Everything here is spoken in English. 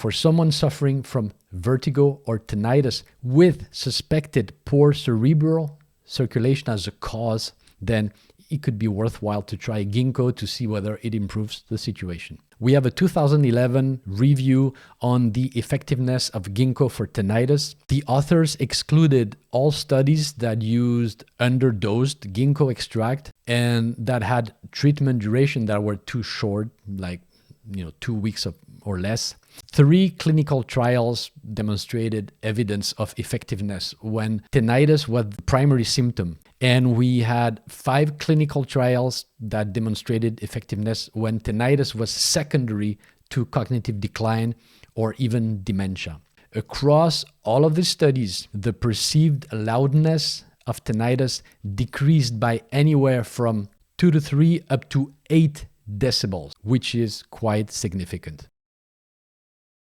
For someone suffering from vertigo or tinnitus with suspected poor cerebral circulation as a cause, then it could be worthwhile to try Ginkgo to see whether it improves the situation. We have a 2011 review on the effectiveness of Ginkgo for tinnitus. The authors excluded all studies that used underdosed Ginkgo extract and that had treatment duration that were too short, like 2 weeks or less. 3 clinical trials demonstrated evidence of effectiveness when tinnitus was the primary symptom. And we had 5 clinical trials that demonstrated effectiveness when tinnitus was secondary to cognitive decline or even dementia. Across all of these studies, the perceived loudness of tinnitus decreased by anywhere from 2 to 3 up to 8 decibels, which is quite significant.